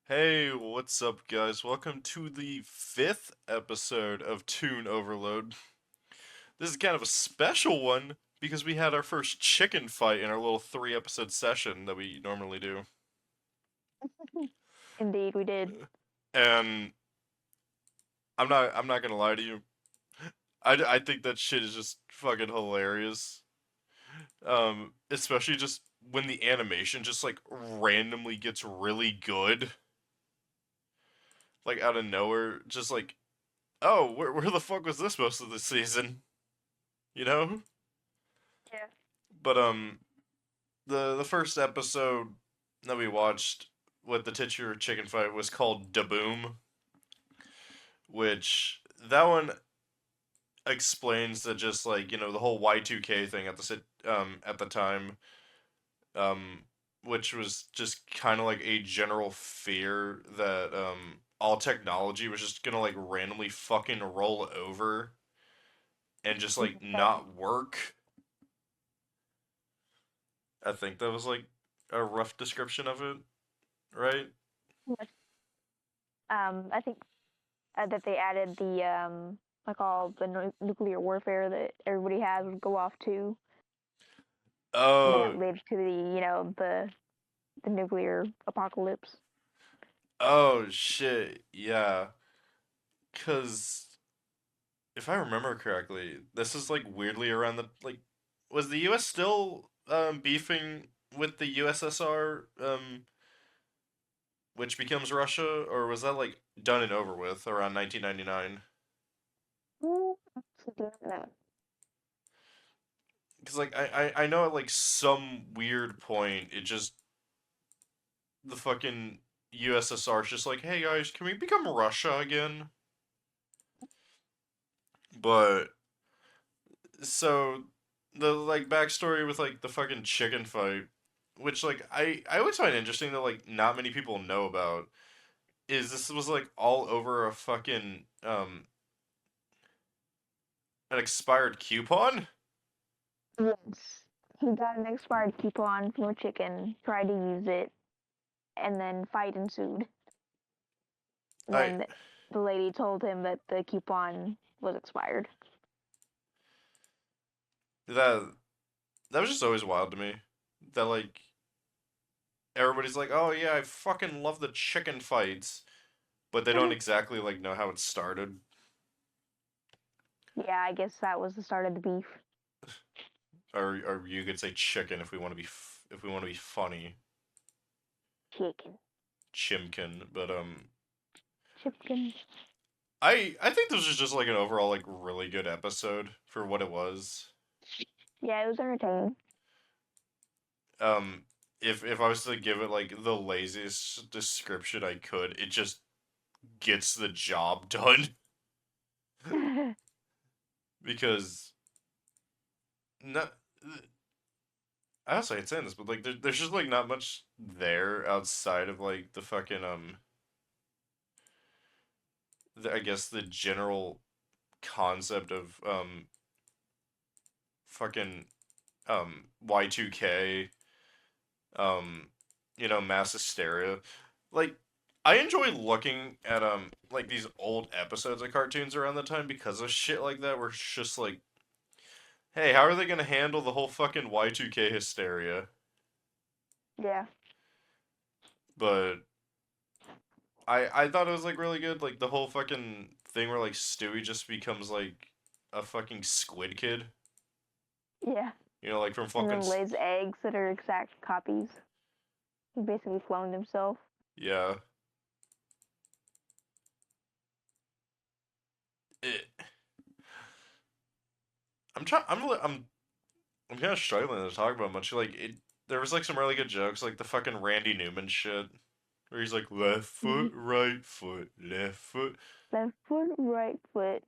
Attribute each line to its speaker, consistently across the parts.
Speaker 1: Hey, what's up, guys? Welcome to the fifth episode of Toon Overload. This is kind of a special one because we had our first chicken fight in our little three-episode session that we normally do.
Speaker 2: Indeed, we did.
Speaker 1: And I'm not gonna lie to you. I think that shit is just fucking hilarious. Especially just when the animation just like randomly gets really good, like out of nowhere. Just like, oh, where the fuck was this most of the season? You know?
Speaker 2: Yeah.
Speaker 1: But the first episode that we watched with the titular chicken fight was called Da Boom, which that one explains that just like the whole Y2K thing at the time, um which was just kind of like a general fear that all technology was just gonna like randomly fucking roll over and just like
Speaker 2: Right.
Speaker 1: not work. I think that was like a rough description of it, right?
Speaker 2: Yes. I think that they added the like all the nuclear warfare that everybody has would go off too, and then
Speaker 1: Oh,
Speaker 2: it led to the nuclear apocalypse.
Speaker 1: oh shit, yeah. Cause if I remember correctly, this is like weirdly around the like was the US still beefing with the USSR which becomes Russia, or was that like done and over with around 1999?
Speaker 2: No.
Speaker 1: Cause like I know at like some weird point it just the fucking USSR is just like, "Hey guys, can we become Russia again?" But so the like backstory with like the fucking chicken fight, which like I always find interesting that like not many people know about, is this was like all over a fucking an expired coupon.
Speaker 2: Yes. He got an expired coupon from a chicken, tried to use it, and then fight ensued. And
Speaker 1: I
Speaker 2: then the lady told him that the coupon was expired.
Speaker 1: that that was just always wild to me. That like everybody's like, oh yeah, I fucking love the chicken fights, but they don't exactly like know how it started.
Speaker 2: Yeah, I guess that was the start of the beef.
Speaker 1: Or you could say chicken if we want to if we want to be funny,
Speaker 2: Chicken.
Speaker 1: chimkin. But
Speaker 2: Chicken.
Speaker 1: I think this was just like an overall like really good episode for what it was.
Speaker 2: Yeah, it was entertaining.
Speaker 1: Um, if I was to give it like the laziest description I could, it just gets the job done because not. I also hate saying this, but like there's just like not much there outside of like the fucking I guess the general concept of fucking Y2K, um mass hysteria. Like I enjoy looking at like these old episodes of cartoons around the time because of shit like that where it's just like, hey, how are they gonna handle the whole fucking Y2K hysteria?
Speaker 2: Yeah.
Speaker 1: But I thought it was like really good, like the whole fucking thing where like Stewie just becomes like a fucking squid kid.
Speaker 2: Yeah.
Speaker 1: Like from
Speaker 2: And
Speaker 1: fucking
Speaker 2: then lays eggs that are exact copies. He basically cloned himself.
Speaker 1: yeah. It, I'm trying I'm kind of struggling to talk about much. Like it, there was like some really good jokes, like the fucking Randy Newman shit, where he's like left foot, right foot, left foot,
Speaker 2: Left foot, right foot.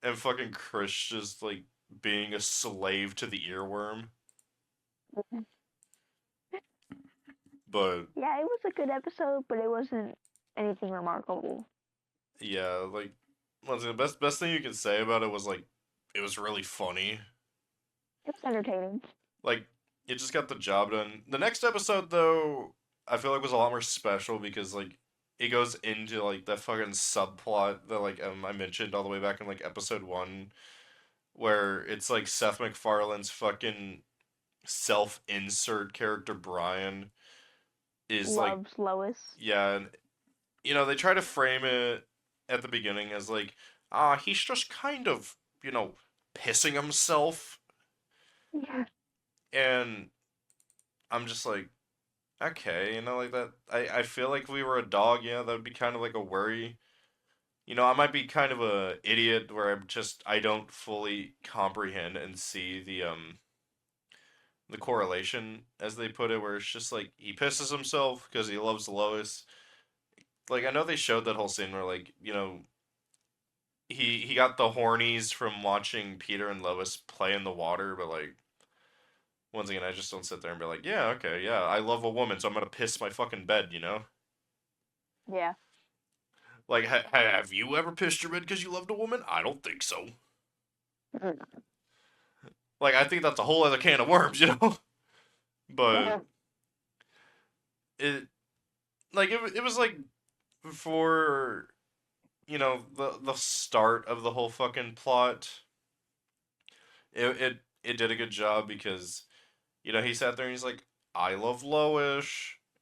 Speaker 1: and fucking Chris just like being a slave to the earworm. But
Speaker 2: Yeah, it was a good episode, but it wasn't anything remarkable.
Speaker 1: yeah, like once again, best thing you can say about it was like it was really funny.
Speaker 2: It was entertaining.
Speaker 1: Like it just got the job done. The next episode though, I feel like was a lot more special because like it goes into like the fucking subplot that like I mentioned all the way back in like episode 1 where it's like Seth MacFarlane's fucking self-insert character Brian is like
Speaker 2: Loves Lois.
Speaker 1: yeah, and they try to frame it at the beginning as like he's just kind of, pissing himself
Speaker 2: Yeah.
Speaker 1: and I'm just like okay, like that I feel like if we were a dog, yeah, that would be kind of like a worry. I might be kind of a idiot where I don't fully comprehend and see the correlation as they put it where it's just like he pisses himself because he loves Lois. Like I know they showed that whole scene where like, he got the hornies from watching Peter and Lois play in the water, but like once again, I just don't sit there and be like, yeah, okay, yeah, I love a woman, so I'm gonna piss my fucking bed.
Speaker 2: Yeah.
Speaker 1: Like, have you ever pissed your bed because you loved a woman? I don't think so.
Speaker 2: Mm.
Speaker 1: Like, I think that's a whole other can of worms. But it, like, it was like for the start of the whole fucking plot. It did a good job because he sat there and he's like, I love Lois,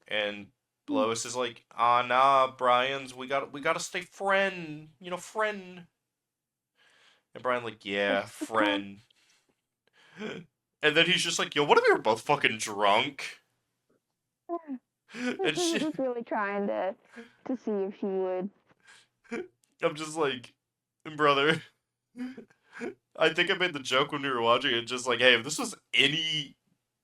Speaker 1: and Lois is like, nah, Brian's we gotta stay friend. And Brian like, yeah,
Speaker 2: Just because
Speaker 1: friend. And then he's just like, yo, what if we were both fucking drunk? And
Speaker 2: he
Speaker 1: she,
Speaker 2: was just really trying to see if she would.
Speaker 1: I'm just like, brother. I think I made the joke when we were watching it, just like, hey, if this was any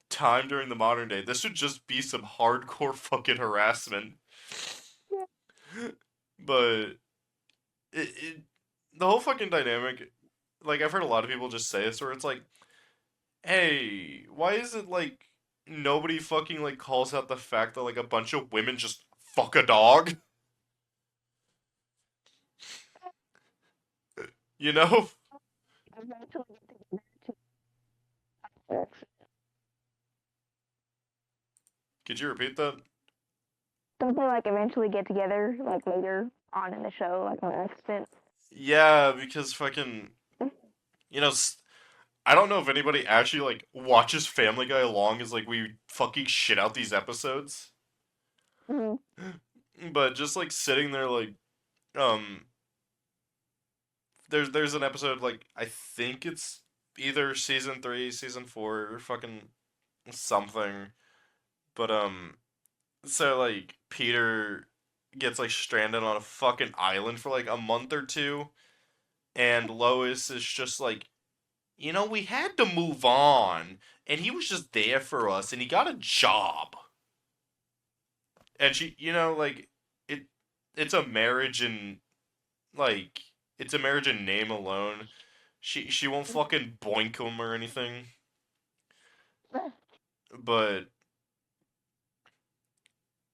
Speaker 1: time during the modern day, this would just be some hardcore fucking harassment.
Speaker 2: Yeah.
Speaker 1: But it the whole fucking dynamic, like I've heard a lot of people just say this, where it's like, hey, why is it like nobody fucking like calls out the fact that like a bunch of women just fuck a dog? You know?
Speaker 2: Eventually get together to
Speaker 1: Could you repeat that?
Speaker 2: don't they like eventually get together like later on in the show, like on accident?
Speaker 1: Yeah, because fucking, you know, I don't know if anybody actually like watches Family Guy along as like we fucking shit out these episodes,
Speaker 2: Mm-hmm.
Speaker 1: but just like sitting there like, um, there's an episode like I think it's either season 3, season 4, or fucking something, but so like Peter gets like stranded on a fucking island for like a month or two, and Lois is just like, we had to move on, and he was just there for us, and he got a job. And she, like, it, it's a marriage in, like, it's a marriage in name alone. She won't fucking boink him or anything, but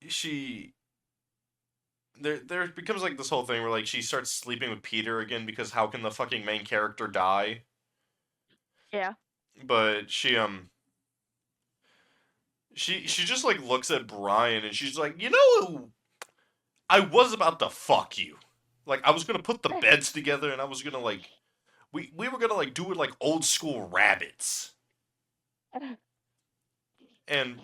Speaker 1: she, there becomes like this whole thing where like she starts sleeping with Peter again because how can the fucking main character die?
Speaker 2: Yeah.
Speaker 1: But she just like looks at Brian and she's like, I was about to fuck you. Like I was gonna put the beds together and I was gonna like we were gonna like do it like old school rabbits. And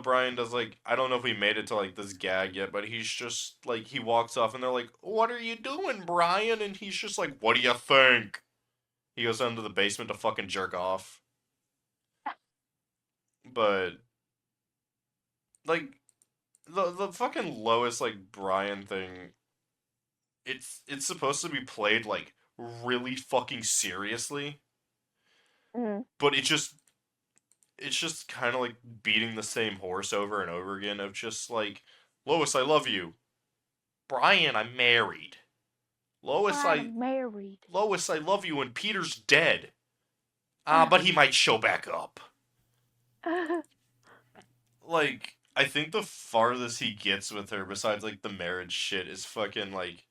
Speaker 1: Brian does like I don't know if we made it to like this gag yet, but he's just like he walks off and they're like, "What are you doing, Brian?" And he's just like, "What do you think?" He goes down to the basement to fucking jerk off. But like the fucking lowest like Brian thing, it's supposed to be played like really fucking seriously,
Speaker 2: Mm-hmm.
Speaker 1: but it's just kind of like beating the same horse over and over again of just like, Lois, I love you. Brian, I'm married. Lois, I
Speaker 2: I'm married.
Speaker 1: Lois, I love you, and Peter's dead. But he might show back up. Like, I think the farthest he gets with her, besides like the marriage shit, is fucking like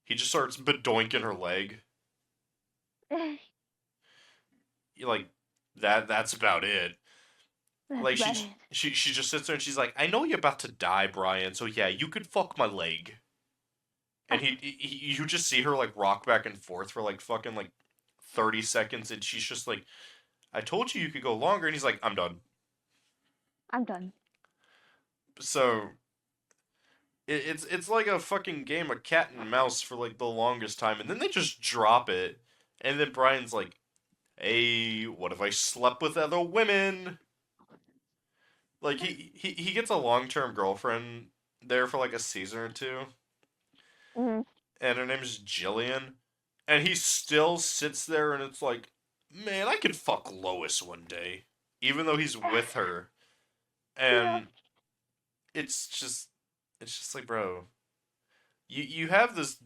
Speaker 1: he just starts bedoinking her leg. Like that's about it.
Speaker 2: That's
Speaker 1: Like
Speaker 2: about it.
Speaker 1: she just sits there and she's like, I know you're about to die, Brian. So yeah, you could fuck my leg. And you just see her like rock back and forth for like fucking like 30 seconds, and she's just like, I told you you could go longer, and he's like, I'm done.
Speaker 2: I'm done.
Speaker 1: So it's like a fucking game of cat and mouse for like the longest time, and then they just drop it, and then Brian's like, hey, what if I slept with other women? Like he gets a long term girlfriend there for like a season or two,
Speaker 2: Hmm.
Speaker 1: and her name's Jillian, and he still sits there and it's like, man, I could fuck Lois one day, even though he's with her,
Speaker 2: Yeah.
Speaker 1: and it's just it's just like, bro, you have this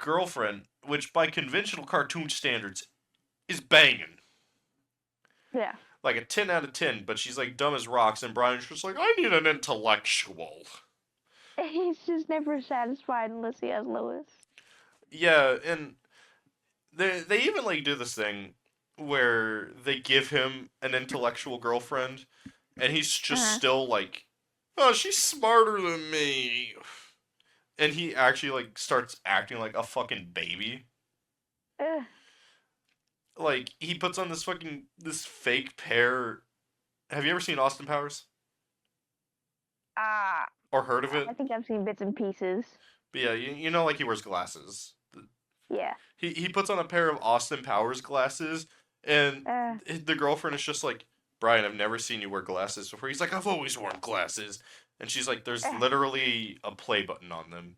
Speaker 1: girlfriend, which by conventional cartoon standards is banging.
Speaker 2: Yeah.
Speaker 1: Like a 10 out of 10, but she's like dumb as rocks, and Brian's just like, I need an intellectual.
Speaker 2: He's just never satisfied unless he has Lois.
Speaker 1: Yeah, and they even like do this thing where they give him an intellectual girlfriend, and he's
Speaker 2: Uh
Speaker 1: just
Speaker 2: huh.
Speaker 1: still like, oh, she's smarter than me. And he actually like starts acting like a fucking baby.
Speaker 2: Uh,
Speaker 1: Like he puts on this fake pair. Have you ever seen Austin Powers
Speaker 2: ah,
Speaker 1: or heard of it?
Speaker 2: I think I've seen bits and pieces.
Speaker 1: But yeah, you know, like he wears glasses.
Speaker 2: Yeah.
Speaker 1: He puts on a pair of Austin Powers glasses, and
Speaker 2: Uh,
Speaker 1: the girlfriend is just like, Brian, I've never seen you wear glasses before. He's like, I've always worn glasses, and she's like, there's
Speaker 2: uh,
Speaker 1: literally a play button on them,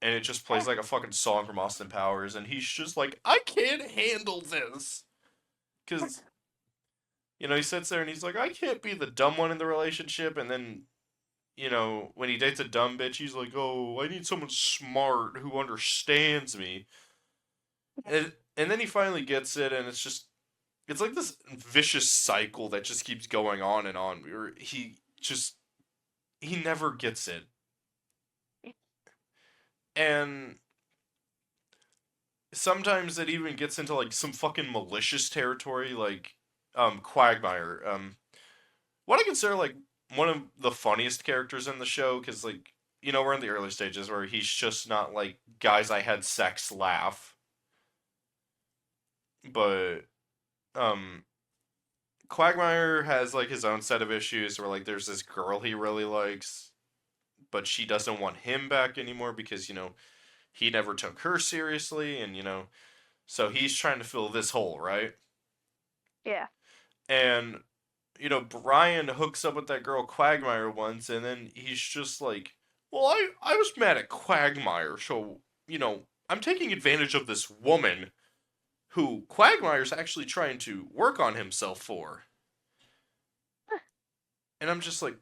Speaker 1: and it just
Speaker 2: uh,
Speaker 1: plays like a fucking song from Austin Powers, and he's just like, I can't handle this, because he sits there and he's like, I can't be the dumb one in the relationship, and then when he dates a dumb bitch, he's like, oh, I need someone smart who understands me. And then he finally gets it, and it's like this vicious cycle that just keeps going on and on. Where he never gets it, and sometimes it even gets into like some fucking malicious territory, like Quagmire, what I consider like one of the funniest characters in the show, because like we're in the early stages where he's just not like guys I had sex laugh, but um Quagmire has like his own set of issues where like there's this girl he really likes, but she doesn't want him back anymore because he never took her seriously, and so he's trying to fill this hole, right?
Speaker 2: yeah.
Speaker 1: And Brian hooks up with that girl Quagmire once, and then he's just like, well, I was mad at Quagmire, so I'm taking advantage of this woman who Quagmire's actually trying to work on himself for. And I'm just like,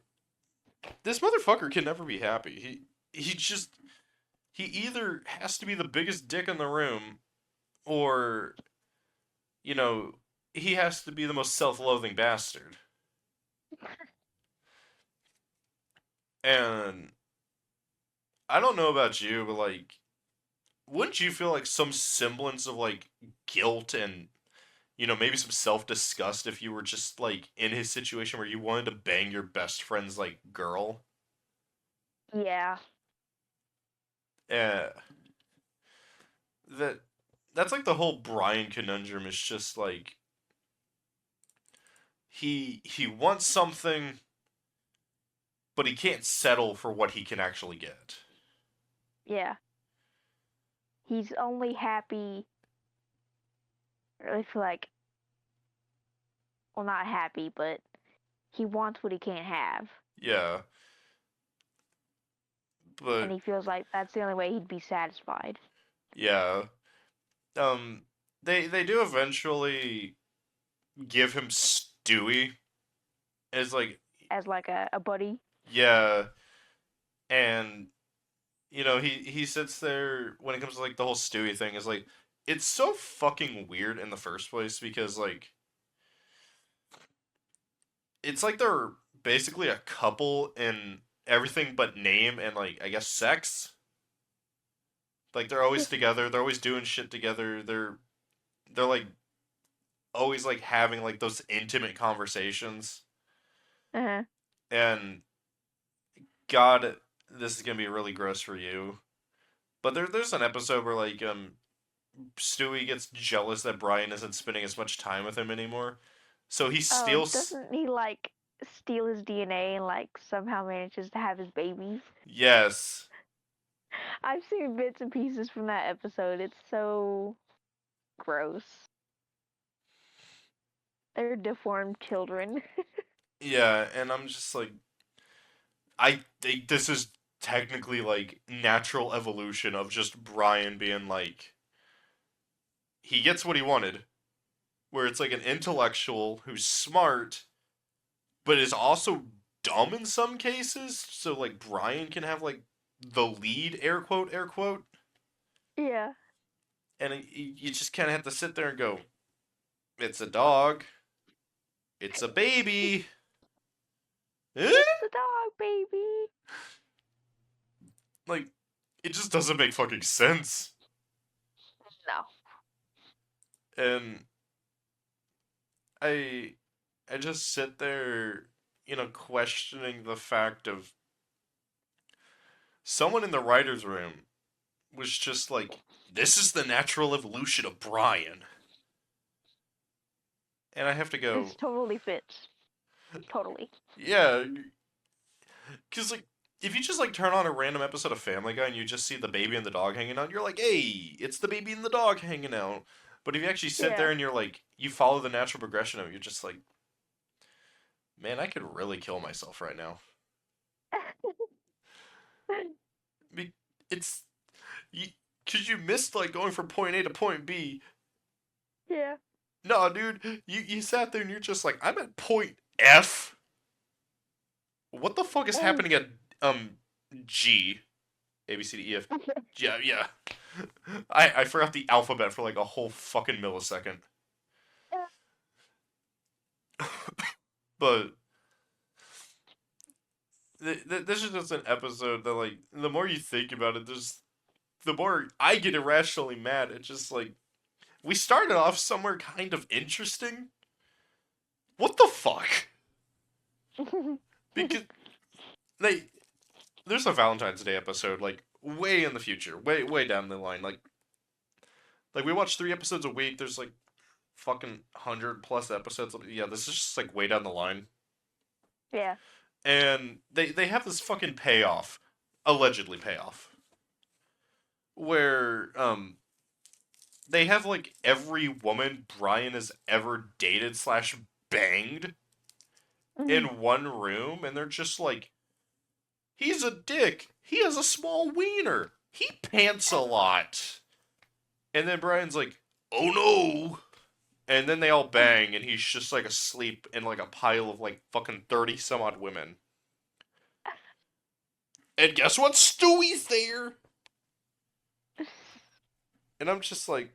Speaker 1: this motherfucker can never be happy. He either has to be the biggest dick in the room, or you know he has to be the most self-loathing bastard. And I don't know about you, but like, wouldn't you feel like some semblance of like guilt and maybe some self-disgust if you were just like in his situation where you wanted to bang your best friend's like girl?
Speaker 2: Yeah.
Speaker 1: uh, that that's like the whole Brian conundrum. Is just like he wants something, but he can't settle for what he can actually get.
Speaker 2: Yeah. He's only happy, or I feel like, well, not happy, but he wants what he can't have.
Speaker 1: Yeah,
Speaker 2: And
Speaker 1: but
Speaker 2: he feels like that's the only way he'd be satisfied.
Speaker 1: yeah, um, they do eventually give him Stewie. It's like,
Speaker 2: As like a buddy.
Speaker 1: yeah, and he sits there when it comes to like the whole Stewie thing. Is like, it's so fucking weird in the first place because like it's like they're basically a couple in everything but name and like I guess sex. Like they're always together. They're always doing shit together. They're like always like having like those intimate conversations.
Speaker 2: Uh-huh.
Speaker 1: And God, this is gonna be really gross for you. But there's an episode where like Stewie gets jealous that Brian isn't spending as much time with him anymore. So he
Speaker 2: Oh,
Speaker 1: steals.
Speaker 2: doesn't he like steal his DNA and like somehow manages to have his baby?
Speaker 1: Yes.
Speaker 2: I've seen bits and pieces from that episode. It's so gross. They're deformed children.
Speaker 1: Yeah, and I'm just like, I think this is technically like natural evolution of just Brian being like, he gets what he wanted, where it's like an intellectual who's smart, but is also dumb in some cases. So like Brian can have like the lead, air quote,
Speaker 2: Yeah.
Speaker 1: and you just kind of have to sit there and go, it's a dog, it's a baby. Eh?
Speaker 2: It's a dog, baby.
Speaker 1: Like, it just doesn't make fucking sense.
Speaker 2: No.
Speaker 1: And I I just sit there, questioning the fact of someone in the writer's room was just like, this is the natural evolution of Brian. And I have to
Speaker 2: This
Speaker 1: go,
Speaker 2: totally fits. Totally.
Speaker 1: yeah, because, like, if you just, like, turn on a random episode of Family Guy and you just see the baby and the dog hanging out, you're like, hey, it's the baby and the dog hanging out. But if you actually sit
Speaker 2: Yeah.
Speaker 1: there and you're like, you follow the natural progression of it, you're just like, man, I could really kill myself right now. It's you, cause you missed like going from point A to point B.
Speaker 2: Yeah.
Speaker 1: No, dude, you sat there and you're just like, I'm at point F. What the fuck is
Speaker 2: Oh.
Speaker 1: happening at um G? A B C D E F. Yeah, yeah. I forgot the alphabet for like a whole fucking millisecond. But this is just an episode that like the more you think about it, there's the more I get irrationally mad. It's just like we started off somewhere kind of interesting. What the fuck? Because they there's a Valentine's Day episode like way in the future, way down the line. Like we watch 3 episodes a week. There's like fucking 100 plus episodes. Yeah, this is just like way down the line.
Speaker 2: Yeah.
Speaker 1: And they have this fucking payoff, allegedly payoff, where they have like every woman Brian has ever dated slash banged
Speaker 2: Mhm.
Speaker 1: in one room, and they're just like, he's a dick. He has a small wiener. He pants a lot. And then Brian's like, oh no. And then they all bang, and he's just like asleep in like a pile of like fucking 30 some odd women. And guess what? Stewie's there. And I'm just like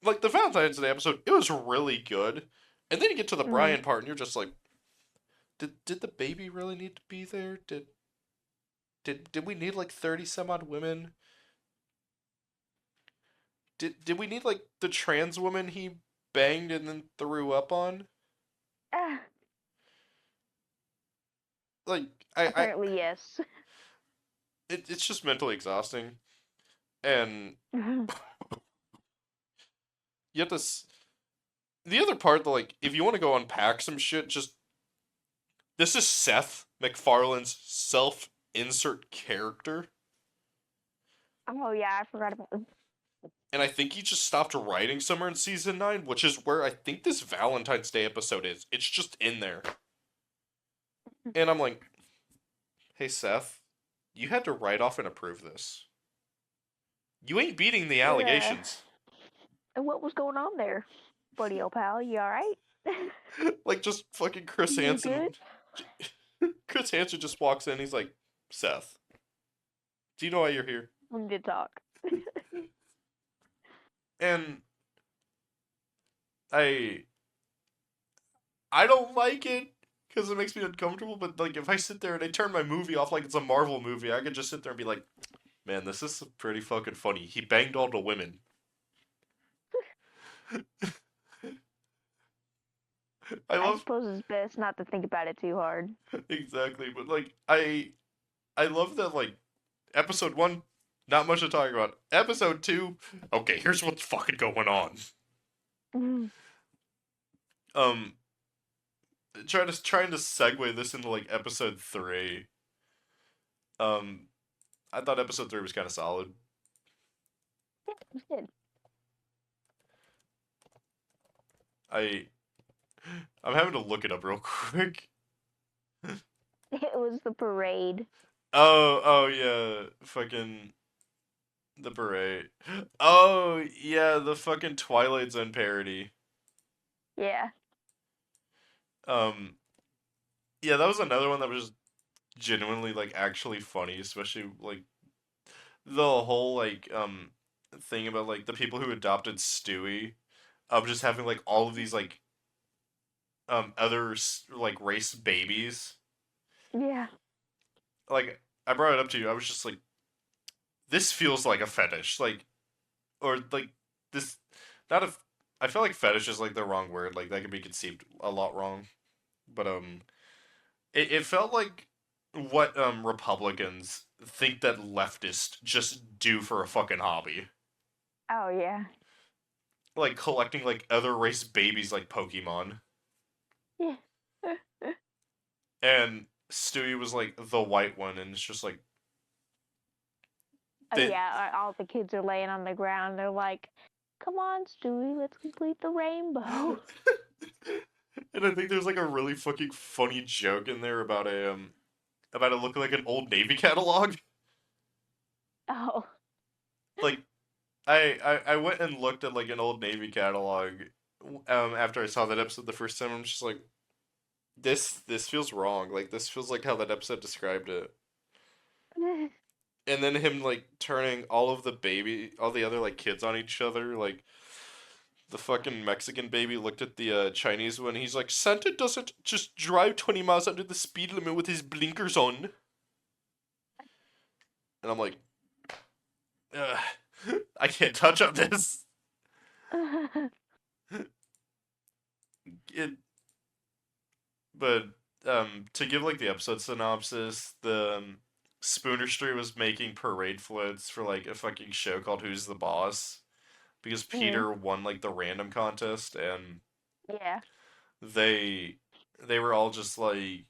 Speaker 1: the Valentine's Day episode, it was really good. And then you get to the
Speaker 2: Mhm.
Speaker 1: Brian part, and you're just like, did the baby really need to be there? Did we need like 30 some odd women? Did we need like the trans woman he banged and then threw up on?
Speaker 2: Ah,
Speaker 1: Like I
Speaker 2: apparently, yes.
Speaker 1: it's just mentally exhausting. And
Speaker 2: Mhm.
Speaker 1: you have to the other part that like if you want to go unpack some shit, just this is Seth MacFarlane's self insert character.
Speaker 2: Oh yeah, I forgot about them.
Speaker 1: And I think he just stopped writing somewhere in season 9, which is where I think this Valentine's Day episode is. It's just in there. And I'm like, hey, Seth, you had to write off and approve this. You ain't beating the
Speaker 2: Yeah.
Speaker 1: allegations.
Speaker 2: And what was going on there, buddy, old pal? You all right?
Speaker 1: Like, just fucking Chris
Speaker 2: You good?
Speaker 1: Hansen. Chris Hansen just walks in. He's like, Seth, do you know why you're here?
Speaker 2: We need to talk.
Speaker 1: And I I don't like it because it makes me uncomfortable. But like, if I sit there and I turn my movie off like it's a Marvel movie, I could just sit there and be like, man, this is pretty fucking funny. He banged all the women. I
Speaker 2: I
Speaker 1: love
Speaker 2: suppose it's best not to think about it too hard.
Speaker 1: exactly, but like I love that like episode 1 not much to talk about. Episode 2, okay, here's what's fucking going on.
Speaker 2: Mhm.
Speaker 1: Um trying to segue this into like episode 3. Um I thought episode 3 was kind of solid.
Speaker 2: Yeah, it's good.
Speaker 1: I I'm having to look it up real quick.
Speaker 2: It was the parade.
Speaker 1: Oh yeah, fucking the parade. Oh yeah, the fucking Twilight Zone parody.
Speaker 2: Yeah.
Speaker 1: Um yeah, that was another one that was genuinely like actually funny, especially like the whole like thing about like the people who adopted Stewie, of just having like all of these like like race babies.
Speaker 2: Yeah.
Speaker 1: Like I brought it up to you. I was just like, this feels like a fetish, like or like this. Not a. I feel like fetish is like the wrong word. Like that could be conceived a lot wrong. But it felt like what Republicans think that leftists just do for a fucking hobby,
Speaker 2: Oh yeah.
Speaker 1: like collecting like other race babies like Pokemon.
Speaker 2: Yeah.
Speaker 1: And Stewie was like the white one, and it's just like
Speaker 2: Oh
Speaker 1: they.
Speaker 2: yeah. All the kids are laying on the ground. They're like, "Come on, Stewie, let's complete the rainbow."
Speaker 1: And I think there's like a really fucking funny joke in there about it looking like an old Navy catalog.
Speaker 2: Oh.
Speaker 1: Like I went and looked at like an old Navy catalog after I saw that episode the first time. I'm just like, this feels wrong. Like this feels like how that episode described it. And then him like turning all the other like kids on each other. Like the fucking Mexican baby looked at the Chinese one. He's like, Santa doesn't just drive 20 miles under the speed limit with his blinkers on. And I'm like, Ugh, I can't touch on this. It, but to give like the episode synopsis, the Spooner Street was making parade floats for like a fucking show called Who's the Boss, because
Speaker 2: Mhm.
Speaker 1: Peter won like the random contest, and
Speaker 2: Yeah.
Speaker 1: they they were all just like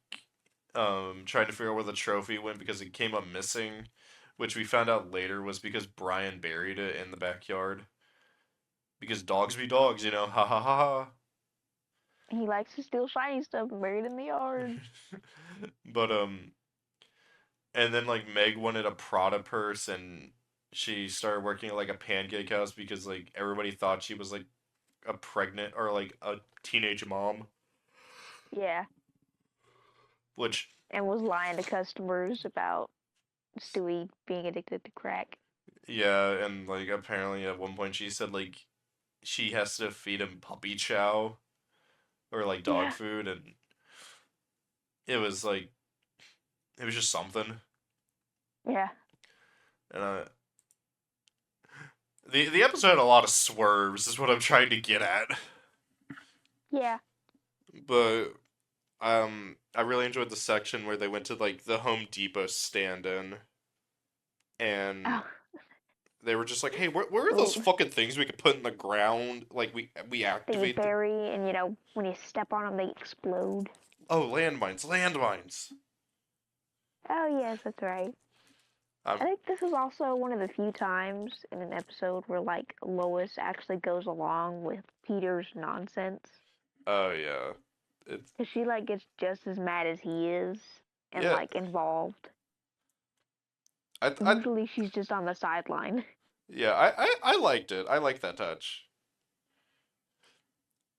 Speaker 1: trying to figure out where the trophy went because it came up missing, which we found out later was because Brian buried it in the backyard. Because dogs be dogs, you know. Ha ha ha
Speaker 2: He likes to steal shiny stuff and bury it in the yard.
Speaker 1: ha. But and then like Meg wanted a Prada purse, and she started working at like a pancake house because like everybody thought she was like a pregnant or like a teenage mom,
Speaker 2: Yeah.
Speaker 1: which
Speaker 2: And was lying to customers about Stewie being addicted to crack.
Speaker 1: yeah, and like apparently at one point she said like she has to feed him puppy chow or like dog
Speaker 2: Yeah.
Speaker 1: food, and it was like it was just something.
Speaker 2: Yeah.
Speaker 1: And the episode had a lot of swerves, is what I'm trying to get at.
Speaker 2: Yeah.
Speaker 1: But I really enjoyed the section where they went to like the Home Depot stand-in, and
Speaker 2: Oh,
Speaker 1: they were just like, "Hey, where are those
Speaker 2: ooh.
Speaker 1: fucking things we could put in the ground? Like we
Speaker 2: That you
Speaker 1: activate the
Speaker 2: bury, and when you step on them, they explode.
Speaker 1: oh landmines."
Speaker 2: Oh, yes, that's right. I
Speaker 1: Um,
Speaker 2: think this is also one of the few times in an episode where, like, Lois actually goes along with Peter's nonsense.
Speaker 1: oh yeah, it's
Speaker 2: Because she, like, gets just as mad as he is and,
Speaker 1: yeah.
Speaker 2: like, involved.
Speaker 1: I
Speaker 2: Usually she's just on the sideline.
Speaker 1: yeah. I liked it. I like that touch.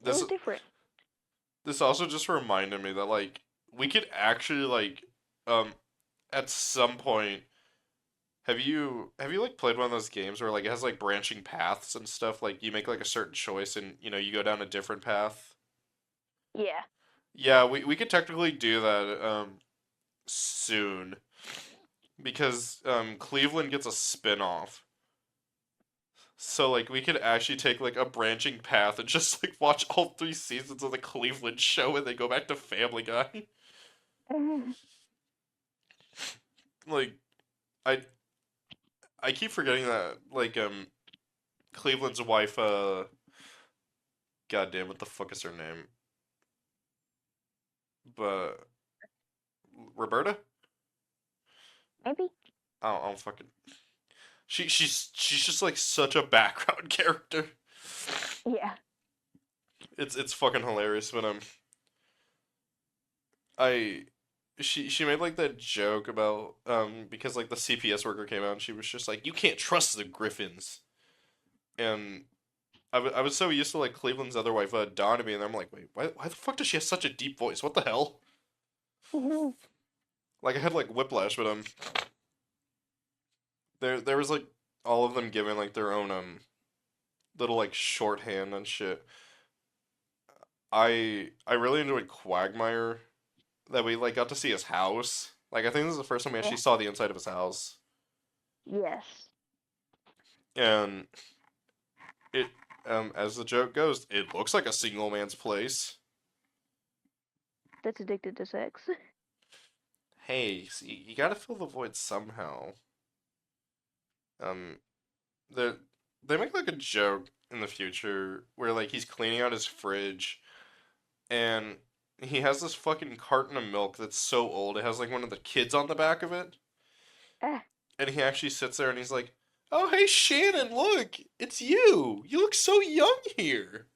Speaker 2: It
Speaker 1: This
Speaker 2: was different.
Speaker 1: this also just reminded me that like we could actually like um at some point have you like played one of those games where like it has like branching paths and stuff, like you make like a certain choice and you know you go down a different path?
Speaker 2: Yeah.
Speaker 1: Yeah, we could technically do that soon, because Cleveland gets a spin-off. So like we could actually take like a branching path and just like watch all 3 seasons of the Cleveland show and then go back to Family Guy. Like I I keep forgetting that like Cleveland's wife goddamn what the fuck is her name? But Roberta?
Speaker 2: Maybe.
Speaker 1: I don't fucking she's just like such a background character.
Speaker 2: Yeah.
Speaker 1: It's fucking hilarious when I she made like that joke about because like the CPS worker came out and she was just like you can't trust the Griffins and I was so used to like Cleveland's other wife Donovan and I'm like wait why the fuck does she have such a deep voice what the hell like I had like whiplash but there was like all of them giving like their own little like shorthand and shit. I really enjoyed Quagmire that we like got to see his house. Like I think this is the first time we
Speaker 2: Yeah.
Speaker 1: actually saw the inside of his house.
Speaker 2: Yes.
Speaker 1: And it as the joke goes, it looks like a single man's place.
Speaker 2: That's addicted to sex.
Speaker 1: Hey, see, you gotta fill the void somehow. Um they they make like a joke in the future where like he's cleaning out his fridge and he has this fucking carton of milk that's so old it has like one of the kids on the back of it.
Speaker 2: Eh.
Speaker 1: And he actually sits there and he's like, "Oh, hey Shannon, look, it's you. You look so young here."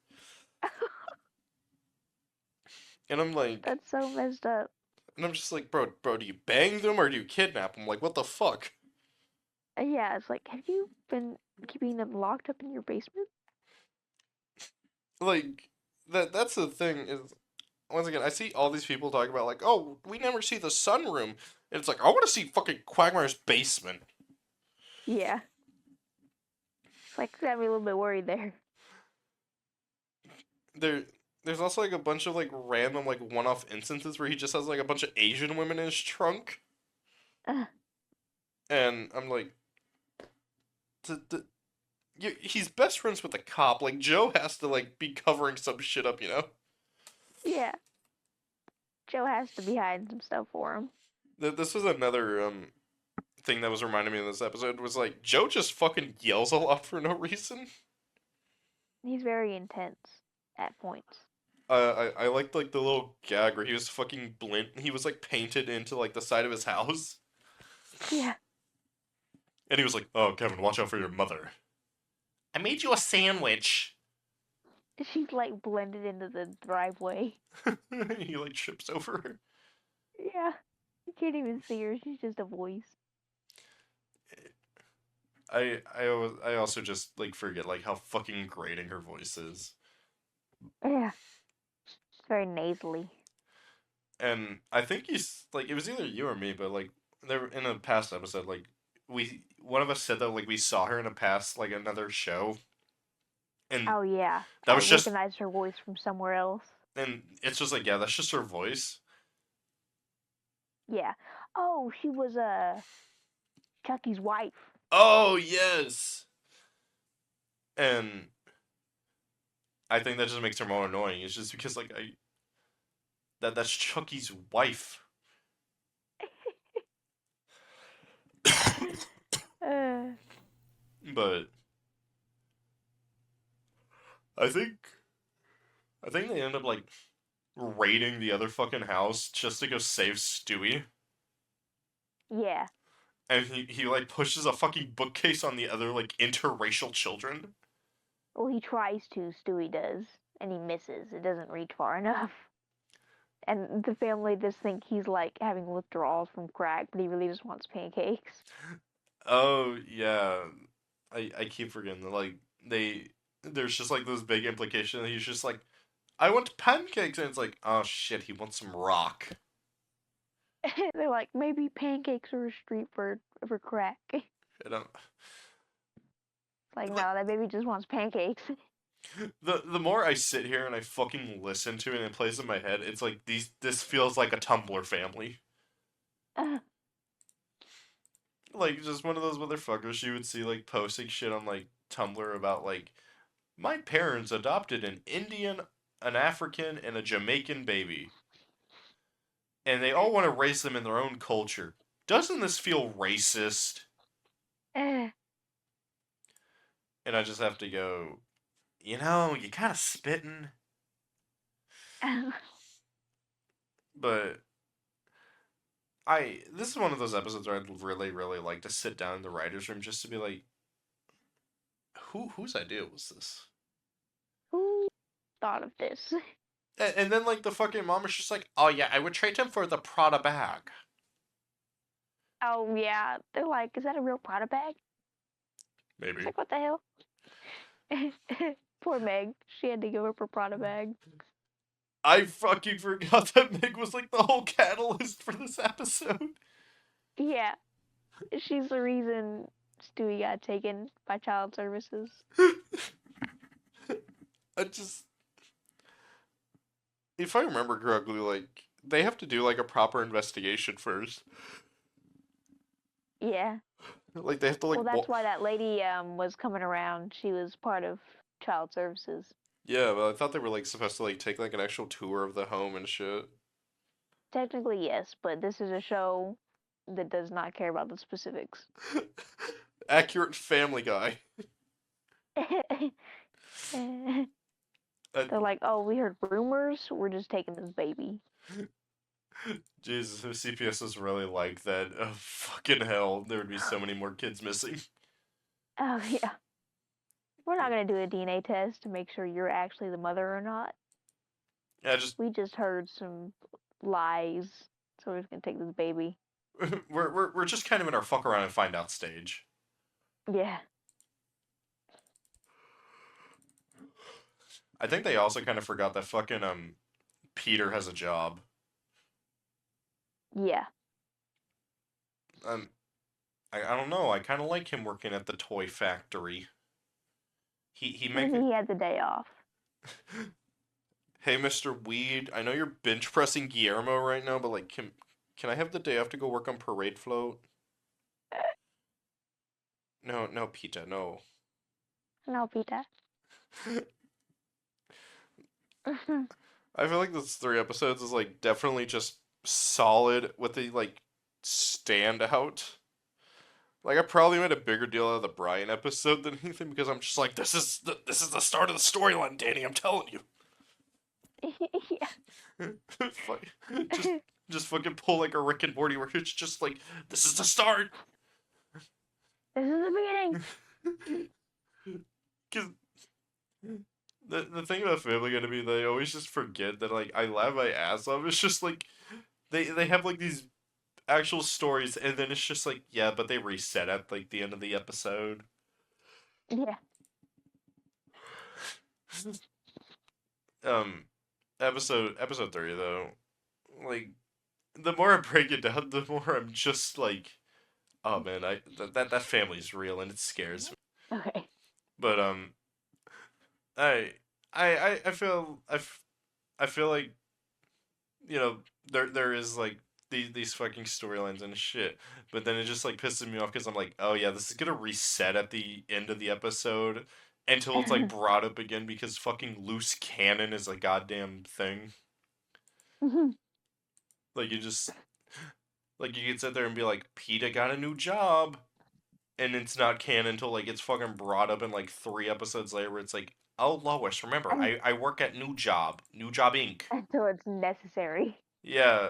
Speaker 1: And I'm like,
Speaker 2: That's so messed up.
Speaker 1: and I'm just like, bro, do you bang them or do you kidnap them? Like, what the fuck?
Speaker 2: Yeah, it's like, have you been keeping them locked up in your basement?
Speaker 1: Like, that's the thing is, once again, I see all these people talk about like, oh, we never see the sunroom. And it's like, I want to see fucking Quagmire's basement.
Speaker 2: Yeah. It's like, got me a little bit worried there.
Speaker 1: There, there's also like a bunch of like random like one-off instances where he just has like a bunch of Asian women in his trunk,
Speaker 2: Uh,
Speaker 1: and I'm like, he's best friends with a cop. Like Joe has to like be covering some shit up, you know.
Speaker 2: yeah. Joe has to be hiding some stuff for him.
Speaker 1: This was another thing that was reminding me of this episode was like Joe just fucking yells a lot for no reason.
Speaker 2: He's very intense at points.
Speaker 1: I liked like the little gag where he was fucking blint. He was like painted into like the side of his house,
Speaker 2: Yeah.
Speaker 1: and he was like, "Oh, Kevin, watch out for your mother. I made you a sandwich."
Speaker 2: She's like blended into the driveway.
Speaker 1: He like trips over her.
Speaker 2: Yeah. You can't even see her. She's just a voice.
Speaker 1: I also just like forget like how fucking grating her voice is.
Speaker 2: Yeah. It's very nasally.
Speaker 1: And I think he's like it was either you or me, but like there in a past episode, like we one of us said that like we saw her in a past like another show, and
Speaker 2: Oh, yeah.
Speaker 1: that
Speaker 2: I
Speaker 1: was just
Speaker 2: recognized her voice from somewhere else.
Speaker 1: and it's just like yeah, that's just her voice.
Speaker 2: Yeah. Oh, she was Chucky's wife.
Speaker 1: Oh yes, and I think that just makes her more annoying. It's just because like I that's Chucky's wife.
Speaker 2: Uh,
Speaker 1: But I think I think they end up like raiding the other fucking house just to go save Stewie.
Speaker 2: yeah.
Speaker 1: And he like pushes a fucking bookcase on the other like interracial children.
Speaker 2: Well, he tries to, Stewie does, and he misses. It doesn't reach far enough. And the family just think he's like having withdrawals from crack, but he really just wants pancakes.
Speaker 1: Oh yeah, I keep forgetting that like there's just like this big implication that he's just like I want pancakes and it's like oh shit he wants some rock.
Speaker 2: They're like, maybe pancakes are a street for crack. It's
Speaker 1: I don't
Speaker 2: like, no,
Speaker 1: like
Speaker 2: that baby just wants pancakes.
Speaker 1: the more I sit here and I fucking listen to it and it plays in my head, it's like this feels like a Tumblr family. Like just one of those motherfuckers you would see like posting shit on like Tumblr about like my parents adopted an Indian, an African, and a Jamaican baby, and they all want to raise them in their own culture. Doesn't this feel racist?
Speaker 2: Eh.
Speaker 1: And I just have to go, you kind of spitting, but this is one of those episodes where I'd really, really like to sit down in the writer's room just to be like, whose idea was this?
Speaker 2: Who thought of this?
Speaker 1: And then like the fucking mom is just like, oh yeah, I would trade him for the Prada bag.
Speaker 2: Oh yeah, they're like, is that a real Prada bag? It's
Speaker 1: Maybe.
Speaker 2: like, what the hell? Poor Meg. She had to give up her Prada bag.
Speaker 1: I fucking forgot that Meg was like the whole catalyst for this episode.
Speaker 2: Yeah, she's the reason Stewie got taken by child services.
Speaker 1: I just, if I remember correctly, like they have to do like a proper investigation first.
Speaker 2: Yeah.
Speaker 1: Like they have to like,
Speaker 2: Well, that's why that lady was coming around. She was part of child services.
Speaker 1: yeah, but I thought they were like supposed to like take like an actual tour of the home and shit.
Speaker 2: Technically, yes, but this is a show that does not care about the specifics.
Speaker 1: Accurate Family Guy. Uh,
Speaker 2: They're like, oh, we heard rumors. We're just taking this baby.
Speaker 1: Jesus, if CPS was really like that, oh, fucking hell, there would be so many more kids missing.
Speaker 2: Oh, yeah. We're not going to do a DNA test to make sure you're actually the mother or not.
Speaker 1: Yeah, just
Speaker 2: We just heard some lies, so we're just going to take this baby.
Speaker 1: we're just kind of in our fuck around and find out stage.
Speaker 2: Yeah.
Speaker 1: I think they also kind of forgot that fucking Peter has a job.
Speaker 2: Yeah.
Speaker 1: Um, I don't know. I kind of like him working at the toy factory. He make
Speaker 2: Maybe he had the day off.
Speaker 1: Hey, Mr. Weed, I know you're bench pressing Guillermo right now, but like, can I have the day off to go work on Parade Float? No, no, Pita, no.
Speaker 2: No, Peter.
Speaker 1: I feel like this 3 episodes is like definitely just solid with the like standout. Like I probably made a bigger deal out of the Brian episode than anything because I'm just like this is the start of the storyline, Danny. I'm telling you.
Speaker 2: Yeah.
Speaker 1: Fuck- just just fucking pull like a Rick and Morty where it's just like this is the start.
Speaker 2: This is the beginning.
Speaker 1: Because the thing about Family Guy to me, they always just forget that like I laugh my ass off. It's just like they have like these actual stories, and then it's just like yeah, but they reset at like the end of the episode.
Speaker 2: Yeah.
Speaker 1: um, episode 3 though, like the more I break it down, the more I'm just like, oh man, that family's real and it scares me.
Speaker 2: Okay.
Speaker 1: But I I feel like there is like these fucking storylines and shit, but then it just like pisses me off because I'm like, oh yeah, this is gonna reset at the end of the episode until it's like brought up again because fucking loose cannon is a goddamn thing. Like you just like you can sit there and be like, Peeta got a new job, and it's not canon until like it's fucking brought up in like 3 episodes later where it's like, oh Lois, remember I work at New Job Inc.
Speaker 2: Until it's necessary.
Speaker 1: Yeah,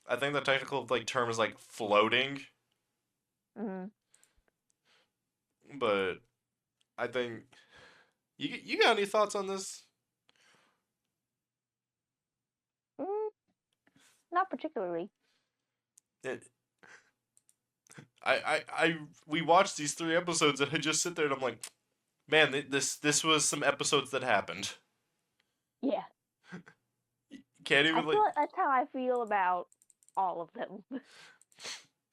Speaker 1: I think the technical like term is like floating,
Speaker 2: Mm.
Speaker 1: but I think you got any thoughts on this?
Speaker 2: Mm, not particularly.
Speaker 1: It, we watched these 3 episodes and I just sit there and I'm like, man, this was some episodes that happened.
Speaker 2: Yeah.
Speaker 1: Can't
Speaker 2: I
Speaker 1: even
Speaker 2: feel
Speaker 1: like
Speaker 2: like that's how I feel about all of them.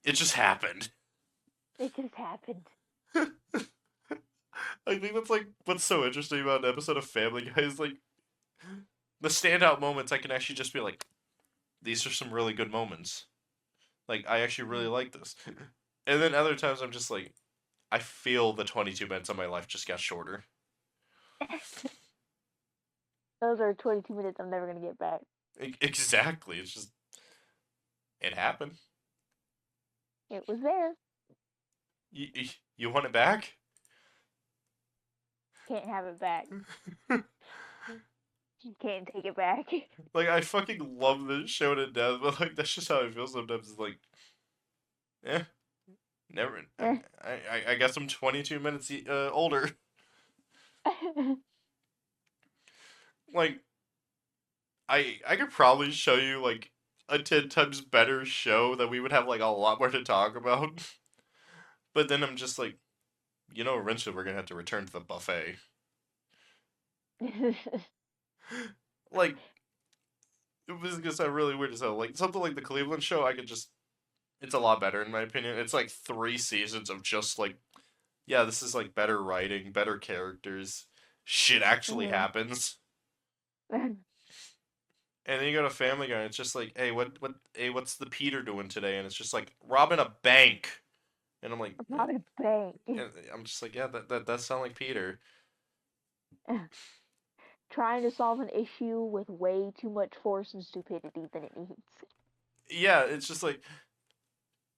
Speaker 1: it just happened.
Speaker 2: It just happened.
Speaker 1: I think that's like what's so interesting about an episode of Family Guy is like the standout moments I can actually just be like, these are some really good moments. Like I actually really like this. And then other times I'm just like, I feel the 22 minutes of my life just got shorter.
Speaker 2: Those are 22 minutes I'm never gonna get back.
Speaker 1: Exactly. It's just it happened.
Speaker 2: It was there.
Speaker 1: You want it back?
Speaker 2: Can't have it back. You can't take it back.
Speaker 1: Like I fucking love this show to death, but like that's just how I feel sometimes. It's like, eh, never. I guess I'm 22 minutes older. Like I could probably show you like a 10 times better show that we would have like a lot more to talk about. But then I'm just like, eventually we're gonna have to return to the buffet. Like it was gonna sound really weird as hell. Like something like the Cleveland show, I could just. It's a lot better in my opinion. It's like 3 seasons of just like, yeah, this is like better writing, better characters. Shit actually
Speaker 2: Mhm.
Speaker 1: happens. And then you go to Family Guy, and it's just like, hey, what's the Peter doing today? And it's just like robbing a bank, and I'm like,
Speaker 2: Not a bank.
Speaker 1: and I'm just like, yeah, that does sound like Peter.
Speaker 2: Trying to solve an issue with way too much force and stupidity than it needs.
Speaker 1: Yeah, it's just like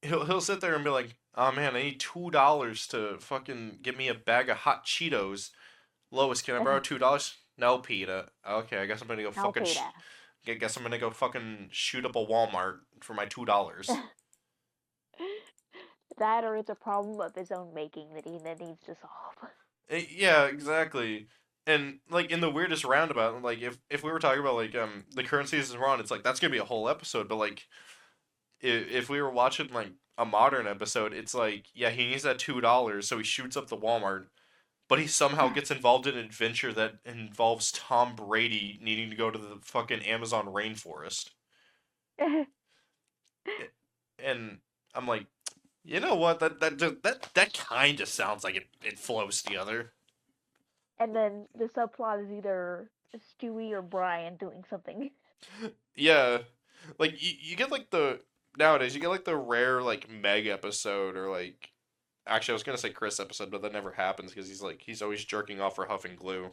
Speaker 1: he'll sit there and be like, oh man, I need $2 to fucking get me a bag of hot Cheetos. Lois, can I borrow $2? No, Peter. Okay, I guess I'm gonna go
Speaker 2: I'll
Speaker 1: fucking.
Speaker 2: pay that.
Speaker 1: Guess I'm gonna go fucking shoot up a Walmart for my $2.
Speaker 2: That or it's a problem of his own making that he then needs to solve.
Speaker 1: Yeah, exactly. And like in the weirdest roundabout, like if we were talking about like the current season we're on, it's like that's gonna be a whole episode. But like if we were watching like a modern episode, it's like yeah he needs that $2, so he shoots up the Walmart, but he somehow gets involved in an adventure that involves Tom Brady needing to go to the fucking Amazon rainforest. And I'm like, you know what? That kind of sounds like it flows together.
Speaker 2: And then the subplot is either Stewie or Brian doing something.
Speaker 1: Yeah, like you get like the nowadays you get like the rare like Meg episode or like actually I was gonna say Chris episode, but that never happens because he's always jerking off for huffing glue.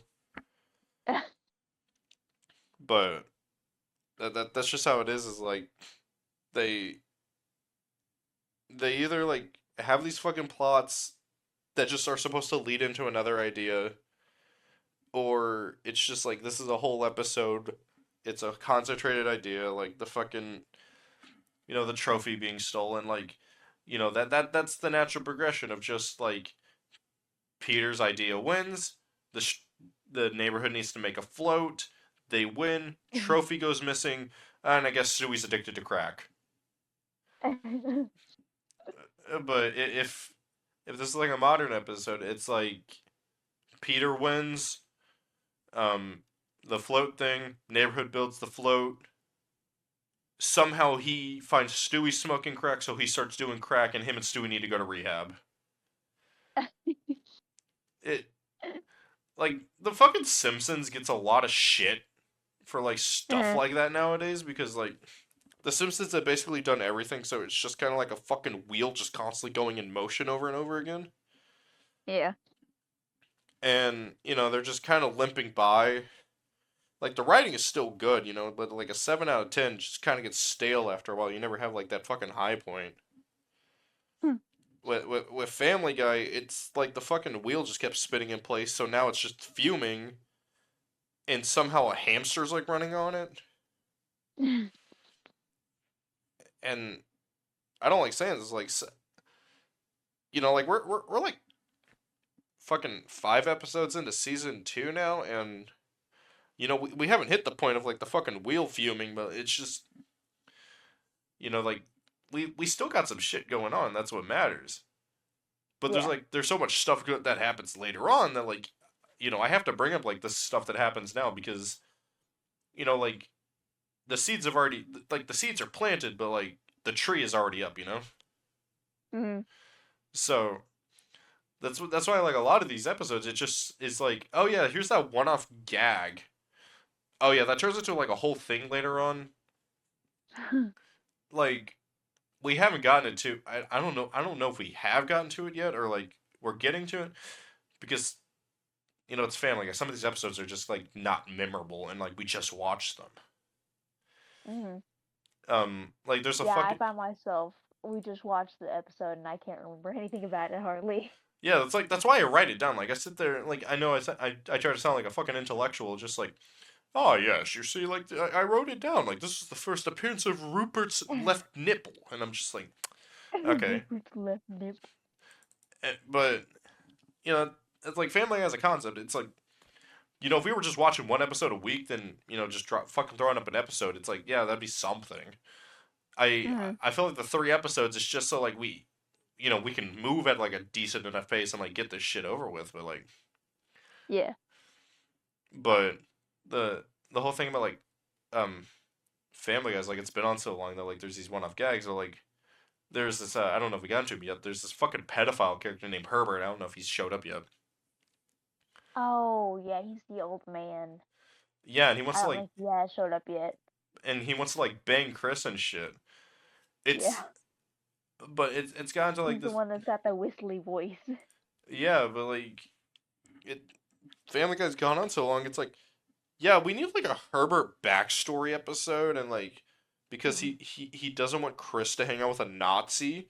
Speaker 1: But that's just how it is. Is like they they either like have these fucking plots that just are supposed to lead into another idea, or it's just like this is a whole episode. It's a concentrated idea, like the fucking the trophy being stolen, like that's the natural progression of just like Peter's idea wins, the the neighborhood needs to make a float, they win, trophy goes missing, and I guess Stewie's addicted to crack. But if this is like a modern episode, it's like Peter wins, um, the float thing, neighborhood builds the float. Somehow he finds Stewie smoking crack, so he starts doing crack, and him and Stewie need to go to rehab. It like the fucking Simpsons gets a lot of shit for like stuff like that nowadays because like the Simpsons have basically done everything, so it's just kind of like a fucking wheel just constantly going in motion over and over again.
Speaker 2: Yeah.
Speaker 1: And they're just kind of limping by. Like the writing is still good, but like a 7 out of 10 just kind of gets stale after a while. You never have like that fucking high point.
Speaker 2: Hmm.
Speaker 1: With Family Guy, it's like the fucking wheel just kept spinning in place, so now it's just fuming, and somehow a hamster's like running on it. And I don't like saying this, like like we're like fucking 5 episodes into season 2 now, and we haven't hit the point of like the fucking wheel fuming, but it's just like we still got some shit going on. That's what matters. But
Speaker 2: Yeah.
Speaker 1: there's so much stuff that happens later on that like I have to bring up like the stuff that happens now because like the seeds have already like the seeds are planted, but like the tree is already up.
Speaker 2: Mm.
Speaker 1: So that's why I like a lot of these episodes. It just is like, oh yeah, here's that one-off gag. Oh yeah, that turns into like a whole thing later on. Like we haven't gotten into I don't know if we have gotten to it yet or like we're getting to it because it's Family Guy. Some of these episodes are just like not memorable, and like we just watched them.
Speaker 2: Hmm.
Speaker 1: Like there's a
Speaker 2: Yeah, I
Speaker 1: fucking
Speaker 2: found myself. We just watched the episode and I can't remember anything about it hardly.
Speaker 1: yeah. That's why I write it down. Like I sit there, like I know I try to sound like a fucking intellectual, just like oh yes, you see, like I wrote it down. Like this is the first appearance of Rupert's left nipple, and I'm just like okay,
Speaker 2: Rupert's left nip.
Speaker 1: But it's like Family Guy as a concept. It's like if we were just watching one episode a week, then just fucking throwing up an episode. It's like yeah, that'd be something. I
Speaker 2: Hmm.
Speaker 1: I feel like the 3 episodes is just so like we can move at like a decent enough pace and like get this shit over with.
Speaker 2: Yeah.
Speaker 1: But the whole thing about like um Family Guy is like it's been on so long that like there's these one-off gags or like there's this I don't know if we got into him yet. There's this fucking pedophile character named Herbert. I don't know if he's showed up yet.
Speaker 2: Oh, yeah, he's the old man.
Speaker 1: Yeah, and he
Speaker 2: I
Speaker 1: wants to
Speaker 2: don't
Speaker 1: like
Speaker 2: think he has showed up yet.
Speaker 1: bang Chris and shit. It's
Speaker 2: Yeah.
Speaker 1: but it's gotten to like
Speaker 2: He's the
Speaker 1: this
Speaker 2: one that's got the whistly voice.
Speaker 1: yeah, but like it Family Guy's gone on so long. It's like yeah, we need like a Herbert backstory episode and like because
Speaker 2: Hmm.
Speaker 1: he doesn't want Chris to hang out with a Nazi.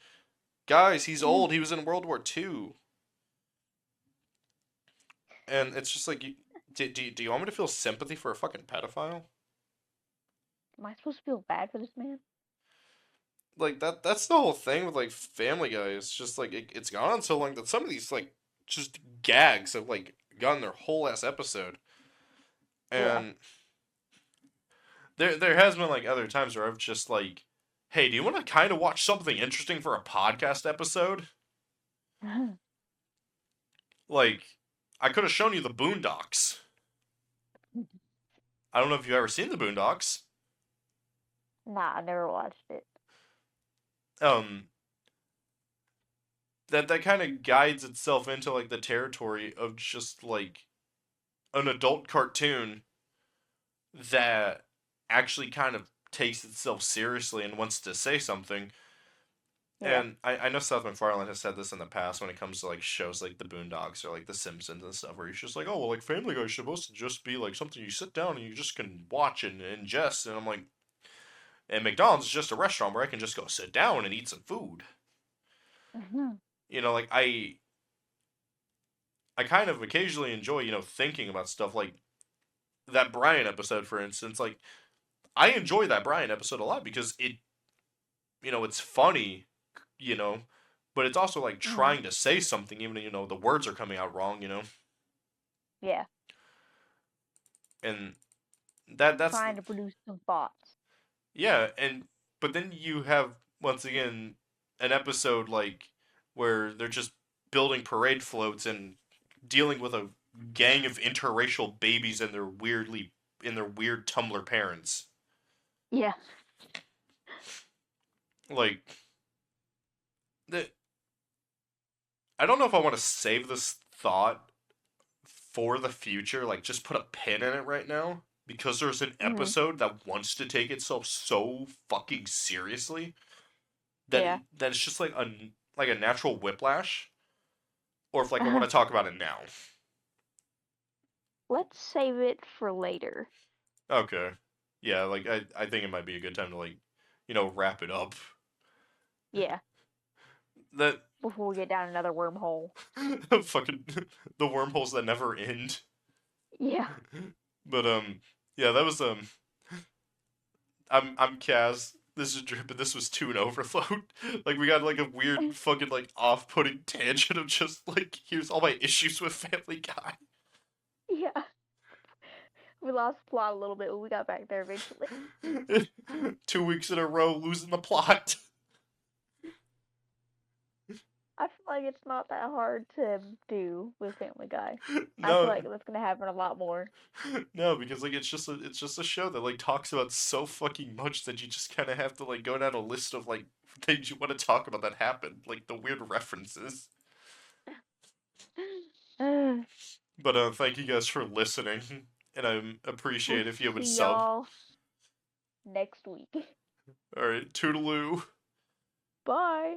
Speaker 1: Guys, he's old. He was in World War II. And it's just like do you want me to feel sympathy for a fucking pedophile?
Speaker 2: Am I supposed to feel bad for this man?
Speaker 1: Like that's the whole thing with like Family Guy. It's just like it's gone on so long that some of these like just gags have like gotten their whole ass episode.
Speaker 2: Yeah.
Speaker 1: And there has been like other times where I've just like, hey, do you want to kind of watch something interesting for a podcast episode? Like, I could have shown you the Boondocks. I don't know if you've ever seen the Boondocks.
Speaker 2: Nah, I never watched it.
Speaker 1: Um, that kind of guides itself into like the territory of just like an adult cartoon that actually kind of takes itself seriously and wants to say something.
Speaker 2: Yeah.
Speaker 1: And I know Seth MacFarlane has said this in the past when it comes to like shows like The Boondocks or like The Simpsons and stuff, where he's just like, oh well, like Family Guy is supposed to just be like something you sit down and you just can watch and ingest. And I'm like, and McDonald's is just a restaurant where I can just go sit down and eat some food.
Speaker 2: Hmm.
Speaker 1: Like I kind of occasionally enjoy thinking about stuff like that Brian episode, for instance. Like I enjoy that Brian episode a lot because it's funny, you know, but it's also like
Speaker 2: Hmm.
Speaker 1: trying to say something, even the words are coming out wrong.
Speaker 2: Yeah.
Speaker 1: And that's
Speaker 2: Trying to produce some thoughts.
Speaker 1: yeah, and but then you have once again an episode like where they're just building parade floats and dealing with a gang of interracial babies and their weird Tumblr parents.
Speaker 2: Yeah.
Speaker 1: Like the I don't know if I want to save this thought for the future, like just put a pin in it right now because there's an
Speaker 2: Hmm.
Speaker 1: episode that wants to take itself so fucking seriously that
Speaker 2: Yeah.
Speaker 1: that it's just like a natural whiplash, or if like I want to talk about it now.
Speaker 2: Let's save it for later.
Speaker 1: Okay, yeah, like I think it might be a good time to like wrap it up.
Speaker 2: Yeah.
Speaker 1: That
Speaker 2: Before we get down another wormhole.
Speaker 1: fucking the wormholes that never end.
Speaker 2: Yeah.
Speaker 1: But yeah, that was I'm Kaz. This is Drip, and this was Toon Overload. Like we got like a weird fucking like off-putting tangent of just like here's all my issues with Family Guy.
Speaker 2: Yeah. We lost plot a little bit, but we got back there eventually.
Speaker 1: 2 weeks in a row losing the plot.
Speaker 2: I feel like it's not that hard to do with Family Guy. I feel
Speaker 1: No,
Speaker 2: like that's gonna happen a lot more.
Speaker 1: no, because like it's just a show that like talks about so fucking much that you just kind of have to like go down a list of like things you want to talk about that happened, like the weird references. But thank you guys for listening, and I
Speaker 2: We'll
Speaker 1: appreciate if you would
Speaker 2: see
Speaker 1: sub.
Speaker 2: y'all next week.
Speaker 1: All right, toodaloo.
Speaker 2: Bye.